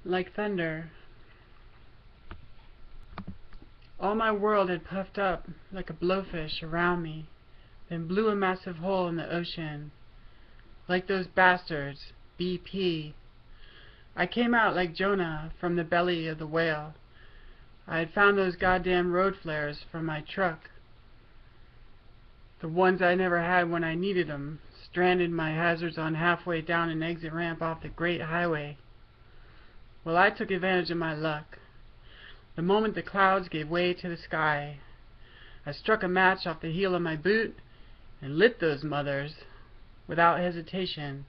like thunder. All my world had puffed up like a blowfish around me, then blew a massive hole in the ocean. Like those bastards, BP. I came out like Jonah from the belly of the whale. I had found those goddamn road flares from my truck. The ones I never had when I needed them, stranded my hazards on halfway down an exit ramp off the great highway. Well, I took advantage of my luck. The moment the clouds gave way to the sky, I struck a match off the heel of my boot and lit those mothers without hesitation.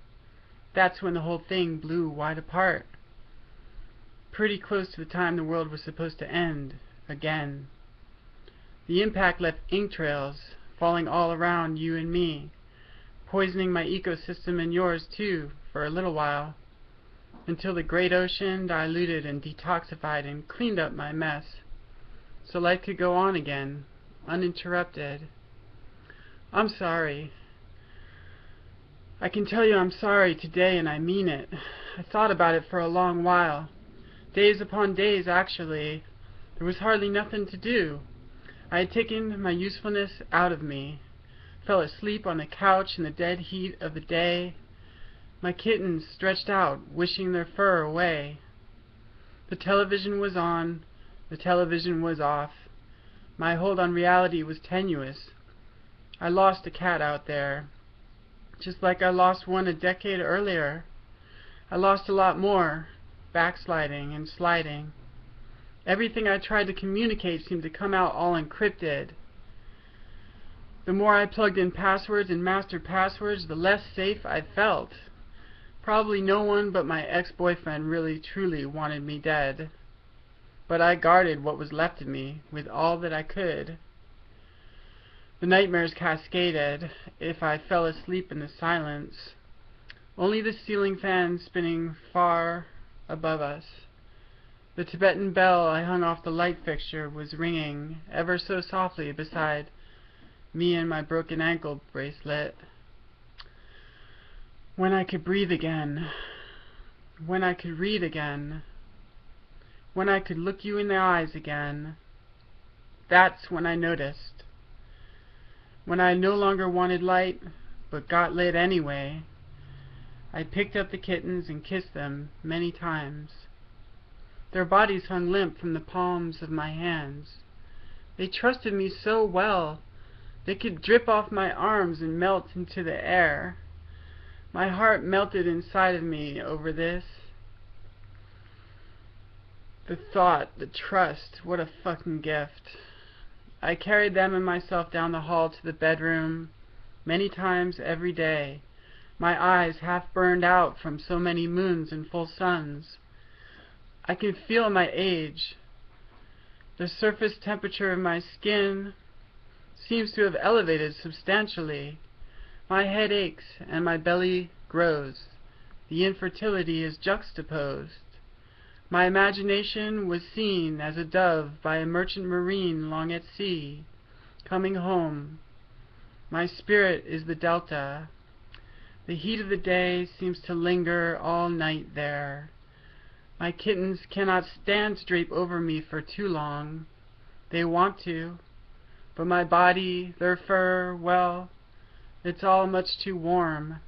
That's when the whole thing blew wide apart. Pretty close to the time the world was supposed to end again. The impact left ink trails falling all around you and me, poisoning my ecosystem and yours too for a little while, until the great ocean diluted and detoxified and cleaned up my mess, so life could go on again, uninterrupted. I'm sorry. I can tell you I'm sorry today, and I mean it. I thought about it for a long while. Days upon days, actually. There was hardly nothing to do. I had taken my usefulness out of me, fell asleep on the couch in the dead heat of the day, my kittens stretched out, wishing their fur away. The television was on, the television was off. My hold on reality was tenuous. I lost a cat out there, just like I lost one a decade earlier. I lost a lot more, backsliding and sliding. Everything I tried to communicate seemed to come out all encrypted. The more I plugged in passwords and mastered passwords, the less safe I felt. Probably no one but my ex-boyfriend really truly wanted me dead. But I guarded what was left of me with all that I could. The nightmares cascaded if I fell asleep in the silence. Only the ceiling fan spinning far above us. The Tibetan bell I hung off the light fixture was ringing ever so softly beside me and my broken ankle bracelet. When I could breathe again, when I could read again, when I could look you in the eyes again, that's when I noticed. When I no longer wanted light, but got lit anyway, I picked up the kittens and kissed them many times. Their bodies hung limp from the palms of my hands. They trusted me so well. They could drip off my arms and melt into the air. My heart melted inside of me over this. The thought, the trust, what a fucking gift. I carried them and myself down the hall to the bedroom many times every day, my eyes half burned out from so many moons and full suns. I can feel my age. The surface temperature of my skin seems to have elevated substantially. My head aches and my belly grows. The infertility is juxtaposed. My imagination was seen as a dove by a merchant marine long at sea, coming home. My spirit is the delta. The heat of the day seems to linger all night there. My kittens cannot stand to drape over me for too long. They want to, but my body, their fur, well, it's all much too warm.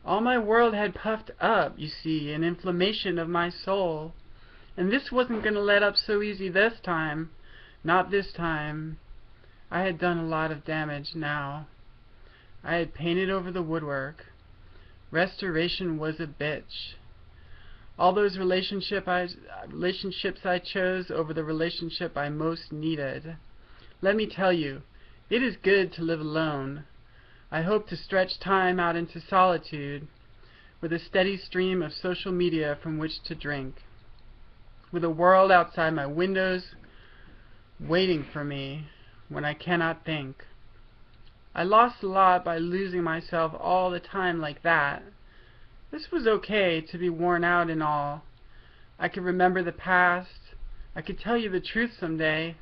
All my world had puffed up, you see, an inflammation of my soul. And this wasn't going to let up so easy this time. Not this time. I had done a lot of damage now. I had painted over the woodwork. Restoration was a bitch. All those relationships I chose over the relationship I most needed. Let me tell you, it is good to live alone. I hope to stretch time out into solitude, with a steady stream of social media from which to drink, with a world outside my windows waiting for me when I cannot think. I lost a lot by losing myself all the time like that. This was okay to be worn out and all. I could remember the past. I could tell you the truth someday.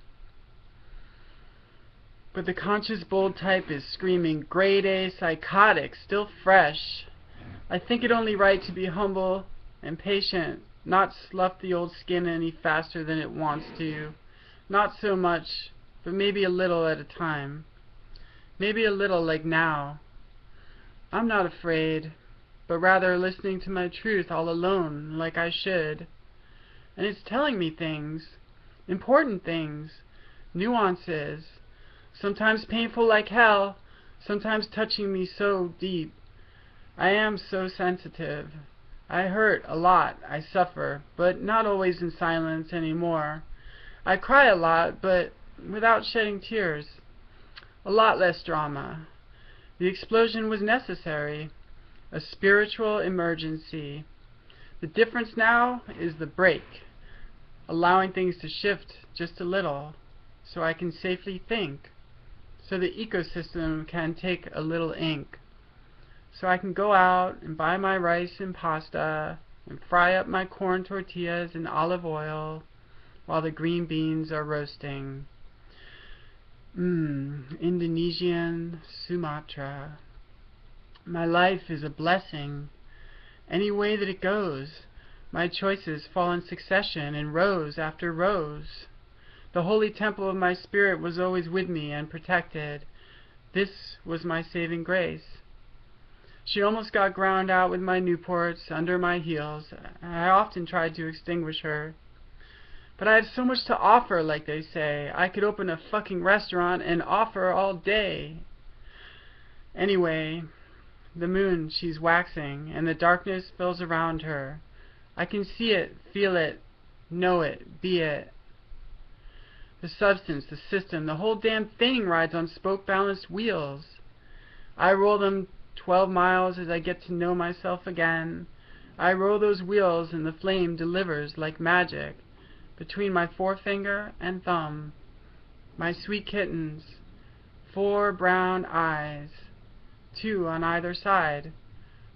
But the conscious bold type is screaming, grade A psychotic, still fresh. I think it only right to be humble and patient not slough the old skin any faster than it wants to. Not so much, but maybe a little at a time. Maybe a little like now. I'm not afraid, but rather listening to my truth all alone like I should. And it's telling me things, important things, nuances, sometimes painful like hell, sometimes touching me so deep. I am so sensitive. I hurt a lot, I suffer, but not always in silence anymore. I cry a lot, but without shedding tears. A lot less drama. The explosion was necessary, a spiritual emergency. The difference now is the break, allowing things to shift just a little, so I can safely think, so the ecosystem can take a little ink, so I can go out and buy my rice and pasta and fry up my corn tortillas in olive oil while the green beans are roasting. Indonesian Sumatra. My life is a blessing. Any way that it goes, my choices fall in succession in rows after rows. The holy temple of my spirit was always with me and protected. This was my saving grace. She almost got ground out with my Newports under my heels. I often tried to extinguish her. But I have so much to offer, like they say. I could open a fucking restaurant and offer all day. Anyway, the moon, she's waxing, and the darkness fills around her. I can see it, feel it, know it, be it. The substance, the system, the whole damn thing rides on spoke-balanced wheels. I roll them 12 miles as I get to know myself again. I roll those wheels and the flame delivers like magic between my forefinger and thumb. My sweet kittens, 4 brown eyes, 2 on either side,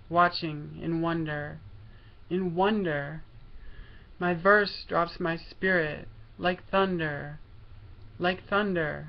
watching in wonder. In wonder. My verse drops my spirit like thunder, like thunder.